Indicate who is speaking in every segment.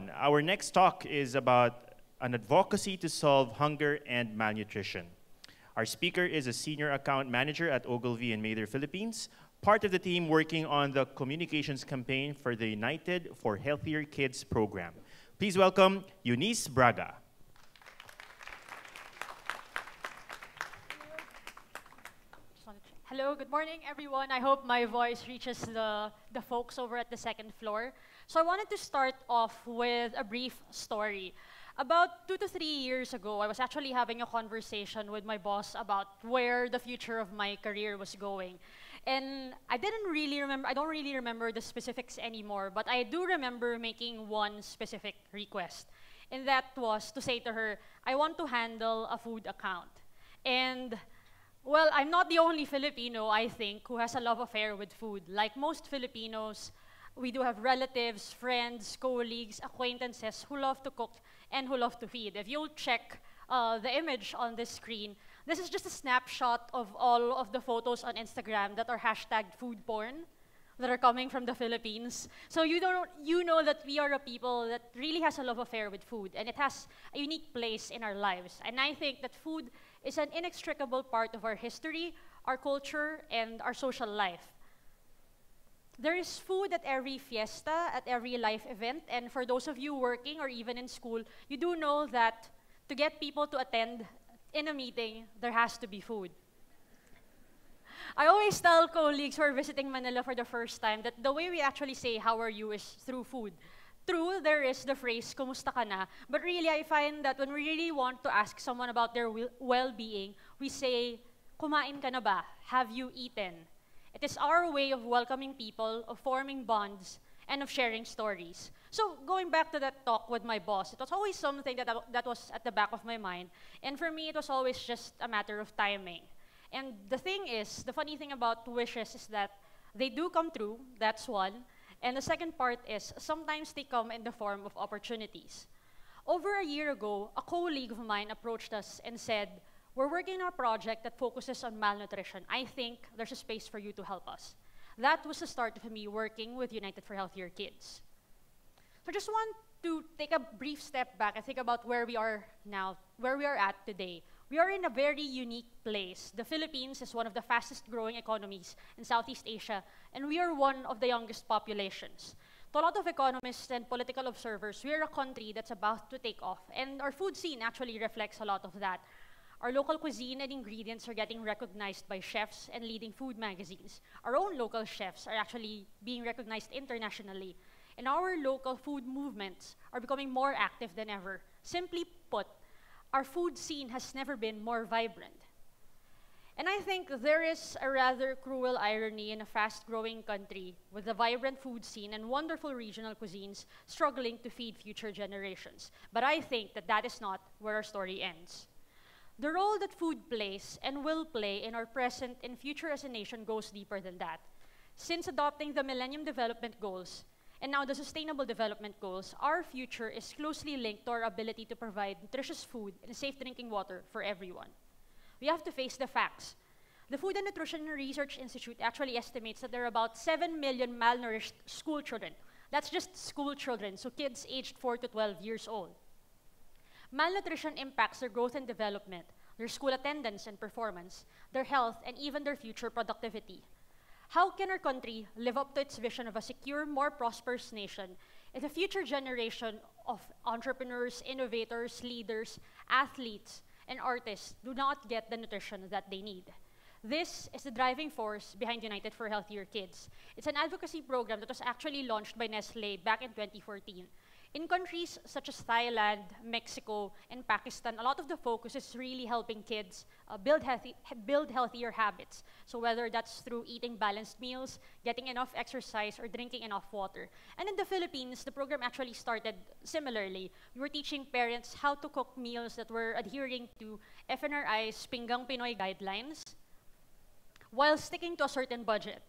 Speaker 1: everyone. Our next talk is about an advocacy to solve hunger and malnutrition. Our speaker is a senior account manager at Ogilvy in Mather, Philippines, part of the team working on the communications campaign for the United for Healthier Kids program. Please welcome Eunice Braga.
Speaker 2: Hello, good morning, everyone. I hope my voice reaches the folks over at the second floor. So I wanted to start off with a brief story. About 2 to 3 years ago, I was actually having a conversation with my boss about where the future of my career was going. And I don't really remember the specifics anymore, but I do remember making one specific request. And that was to say to her, I want to handle a food account. And well, I'm not the only Filipino, I think, who has a love affair with food. Like most Filipinos, we do have relatives, friends, colleagues, acquaintances who love to cook and who love to feed. If you'll check the image on this screen, this is just a snapshot of all of the photos on Instagram that are hashtagged food porn that are coming from the Philippines. So you know that we are a people that really has a love affair with food, and it has a unique place in our lives. And I think that food is an inextricable part of our history, our culture, and our social life. There is food at every fiesta, at every life event, and for those of you working or even in school, you do know that to get people to attend in a meeting, there has to be food. I always tell colleagues who are visiting Manila for the first time that the way we actually say how are you is through food. True, there is the phrase, kumusta ka na? But really, I find that when we really want to ask someone about their well-being, we say, kumain ka na ba? Have you eaten? It is our way of welcoming people, of forming bonds, and of sharing stories. So going back to that talk with my boss, it was always something that was at the back of my mind. And for me, it was always just a matter of timing. And the thing is, the funny thing about wishes is that they do come true, that's one. And the second part is, sometimes they come in the form of opportunities. Over a year ago, a colleague of mine approached us and said, we're working on a project that focuses on malnutrition. I think there's a space for you to help us. That was the start of me working with United for Healthier Kids. So I just want to take a brief step back and think about where we are now, where we are at today. We are in a very unique place. The Philippines is one of the fastest growing economies in Southeast Asia, and we are one of the youngest populations. To a lot of economists and political observers, we are a country that's about to take off, and our food scene actually reflects a lot of that. Our local cuisine and ingredients are getting recognized by chefs and leading food magazines. Our own local chefs are actually being recognized internationally. And our local food movements are becoming more active than ever. Simply put, our food scene has never been more vibrant. And I think there is a rather cruel irony in a fast-growing country with a vibrant food scene and wonderful regional cuisines struggling to feed future generations. But I think that that is not where our story ends. The role that food plays and will play in our present and future as a nation goes deeper than that. Since adopting the Millennium Development Goals, and now the Sustainable Development Goals, our future is closely linked to our ability to provide nutritious food and safe drinking water for everyone. We have to face the facts. The Food and Nutrition Research Institute actually estimates that there are about 7 million malnourished school children. That's just school children, so kids aged 4 to 12 years old. Malnutrition impacts their growth and development, their school attendance and performance, their health, and even their future productivity. How can our country live up to its vision of a secure, more prosperous nation if the future generation of entrepreneurs, innovators, leaders, athletes, and artists do not get the nutrition that they need? This is the driving force behind United for Healthier Kids. It's an advocacy program that was actually launched by Nestle back in 2014. In countries such as Thailand, Mexico, and Pakistan, a lot of the focus is really helping kids build healthier habits. So whether that's through eating balanced meals, getting enough exercise, or drinking enough water. And in the Philippines, the program actually started similarly. We were teaching parents how to cook meals that were adhering to FNRI's Pinggang Pinoy guidelines while sticking to a certain budget.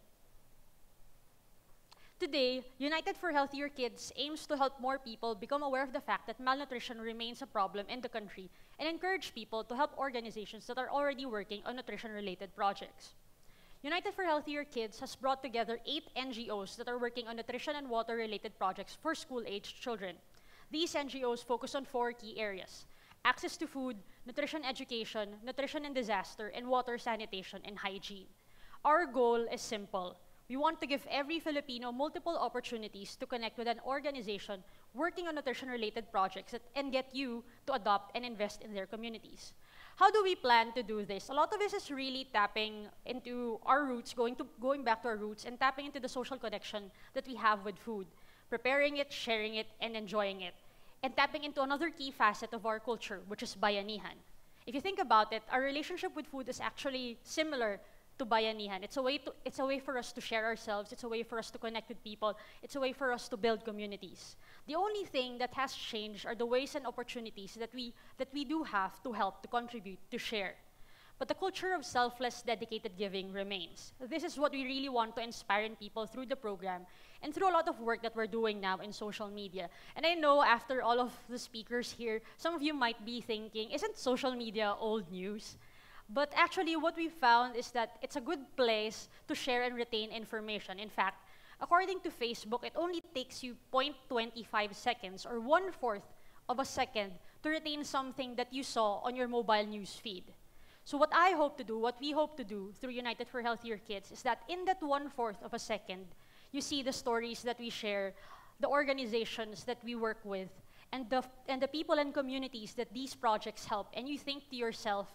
Speaker 2: Today, United for Healthier Kids aims to help more people become aware of the fact that malnutrition remains a problem in the country and encourage people to help organizations that are already working on nutrition-related projects. United for Healthier Kids has brought together 8 NGOs that are working on nutrition and water-related projects for school-aged children. These NGOs focus on 4 key areas: access to food, nutrition education, nutrition and disaster, and water sanitation and hygiene. Our goal is simple. We want to give every Filipino multiple opportunities to connect with an organization working on nutrition-related projects and get you to adopt and invest in their communities. How do we plan to do this? A lot of this is really tapping into our roots, going back to our roots, and tapping into the social connection that we have with food, preparing it, sharing it, and enjoying it, and tapping into another key facet of our culture, which is bayanihan. If you think about it, our relationship with food is actually similar to bayanihan. It's a way for us to share ourselves. It's a way for us to connect with people. It's a way for us to build communities. The only thing that has changed are the ways and opportunities that we do have to help, to contribute, to share. But the culture of selfless, dedicated giving remains. This is what we really want to inspire in people through the program and through a lot of work that we're doing now in social media. And I know after all of the speakers here, some of you might be thinking, isn't social media old news? But actually, what we found is that it's a good place to share and retain information. In fact, according to Facebook, it only takes you 0.25 seconds or 1/4 of a second to retain something that you saw on your mobile news feed. So what we hope to do through United for Healthier Kids is that in that 1/4 of a second, you see the stories that we share, the organizations that we work with, and the people and communities that these projects help, and you think to yourself,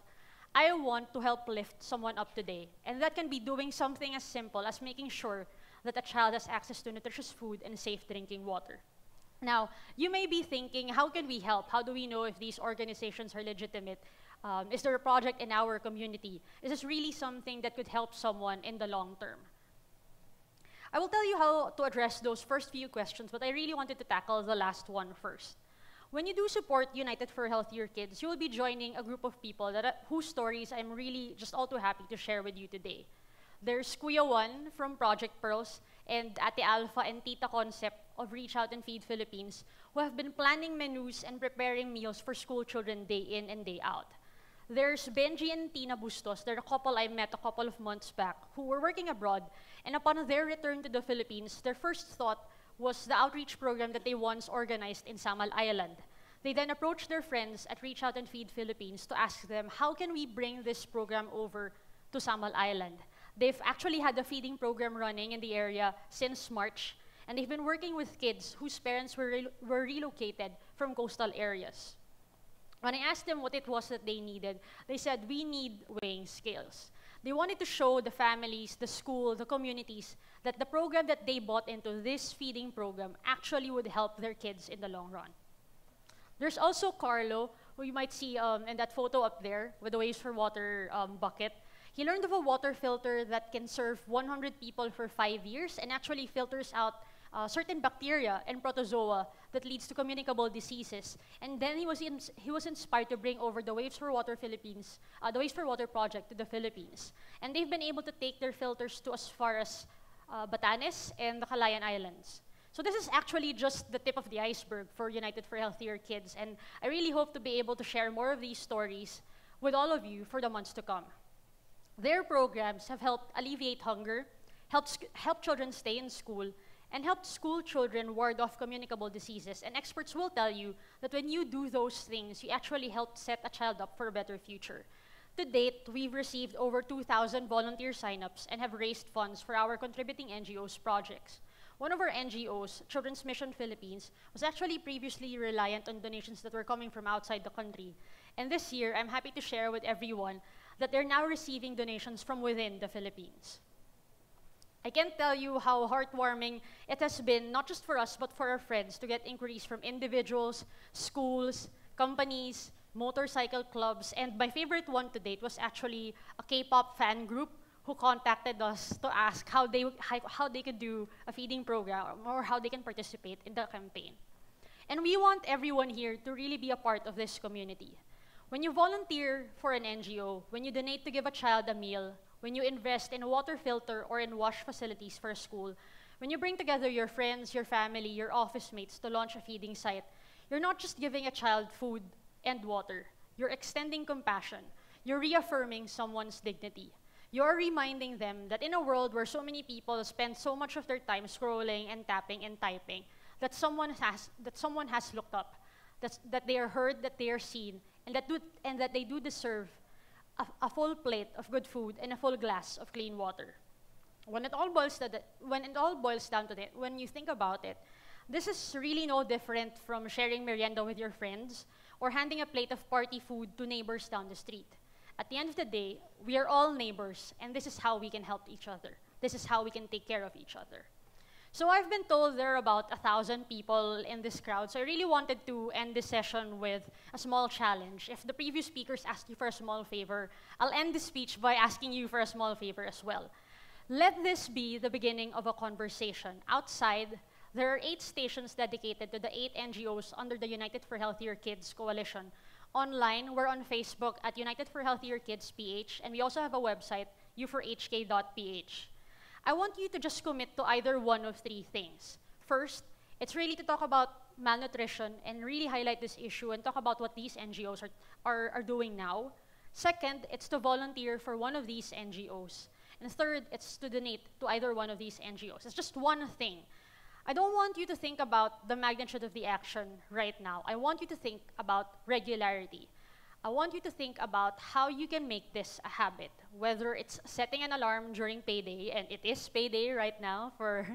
Speaker 2: I want to help lift someone up today. And that can be doing something as simple as making sure that a child has access to nutritious food and safe drinking water. Now, you may be thinking, how can we help? How do we know if these organizations are legitimate? Is there a project in our community? Is this really something that could help someone in the long term? I will tell you how to address those first few questions, but I really wanted to tackle the last one first. When you do support United for Healthier Kids, you will be joining a group of people whose stories I'm really just all too happy to share with you today. There's Kuya Juan from Project Pearls and Ate Alpha and Tita Concept of Reach Out and Feed Philippines, who have been planning menus and preparing meals for school children day in and day out. There's Benji and Tina Bustos. They're a couple I met a couple of months back who were working abroad, and upon their return to the Philippines, their first thought was the outreach program that they once organized in Samal Island. They then approached their friends at Reach Out and Feed Philippines to ask them, how can we bring this program over to Samal Island? They've actually had a feeding program running in the area since March, and they've been working with kids whose parents were relocated from coastal areas. When I asked them what it was that they needed, they said, we need weighing scales. They wanted to show the families, the school, the communities, that the program that they bought into, this feeding program, actually would help their kids in the long run. There's also Carlo, who you might see in that photo up there with the Waves for Water bucket. He learned of a water filter that can serve 100 people for 5 years and actually filters out certain bacteria and protozoa that leads to communicable diseases. And then he was inspired to bring over the Waves for Water Philippines, the Waves for Water project to the Philippines. And they've been able to take their filters to as far as Batanes and the Calayan Islands. So this is actually just the tip of the iceberg for United for Healthier Kids, and I really hope to be able to share more of these stories with all of you for the months to come. Their programs have helped alleviate hunger, helped children stay in school, and helped school children ward off communicable diseases. And experts will tell you that when you do those things, you actually help set a child up for a better future. To date, we've received over 2,000 volunteer signups and have raised funds for our contributing NGOs projects. One of our NGOs, Children's Mission Philippines, was actually previously reliant on donations that were coming from outside the country. And this year, I'm happy to share with everyone that they're now receiving donations from within the Philippines. I can't tell you how heartwarming it has been, not just for us, but for our friends, to get inquiries from individuals, schools, companies, motorcycle clubs, and my favorite one to date was actually a K-pop fan group who contacted us to ask how they could do a feeding program or how they can participate in the campaign. And we want everyone here to really be a part of this community. When you volunteer for an NGO, when you donate to give a child a meal, when you invest in a water filter or in wash facilities for a school, when you bring together your friends, your family, your office mates to launch a feeding site, you're not just giving a child food and water. You're extending compassion. You're reaffirming someone's dignity. You're reminding them that in a world where so many people spend so much of their time scrolling and tapping and typing, that someone has looked up, that they are heard, that they are seen, and that they do deserve a full plate of good food and a full glass of clean water. When it all boils down to it, when you think about it, this is really no different from sharing merienda with your friends or handing a plate of party food to neighbors down the street. At the end of the day, we are all neighbors, and this is how we can help each other. This is how we can take care of each other. So I've been told there are about 1,000 people in this crowd, so I really wanted to end this session with a small challenge. If the previous speakers asked you for a small favor, I'll end this speech by asking you for a small favor as well. Let this be the beginning of a conversation. Outside, there are 8 stations dedicated to the 8 NGOs under the United for Healthier Kids Coalition. Online, we're on Facebook at United for Healthier Kids PH, and we also have a website, u4hk.ph. I want you to just commit to either one of 3 things. First, it's really to talk about malnutrition and really highlight this issue and talk about what these NGOs are doing now. Second, it's to volunteer for one of these NGOs. And third, it's to donate to either one of these NGOs. It's just one thing. I don't want you to think about the magnitude of the action right now. I want you to think about regularity. I want you to think about how you can make this a habit, whether it's setting an alarm during payday, and it is payday right now for,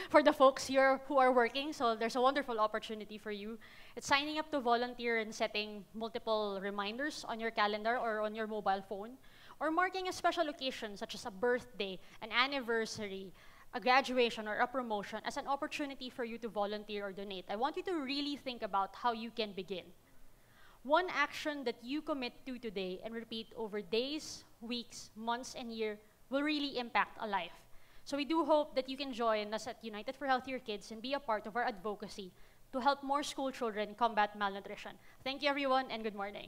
Speaker 2: for the folks here who are working, so there's a wonderful opportunity for you. It's signing up to volunteer and setting multiple reminders on your calendar or on your mobile phone, or marking a special occasion such as a birthday, an anniversary, a graduation, or a promotion as an opportunity for you to volunteer or donate. I want you to really think about how you can begin. One action that you commit to today and repeat over days, weeks, months, and years will really impact a life. So we do hope that you can join us at United for Healthier Kids and be a part of our advocacy to help more school children combat malnutrition. Thank you, everyone, and good morning.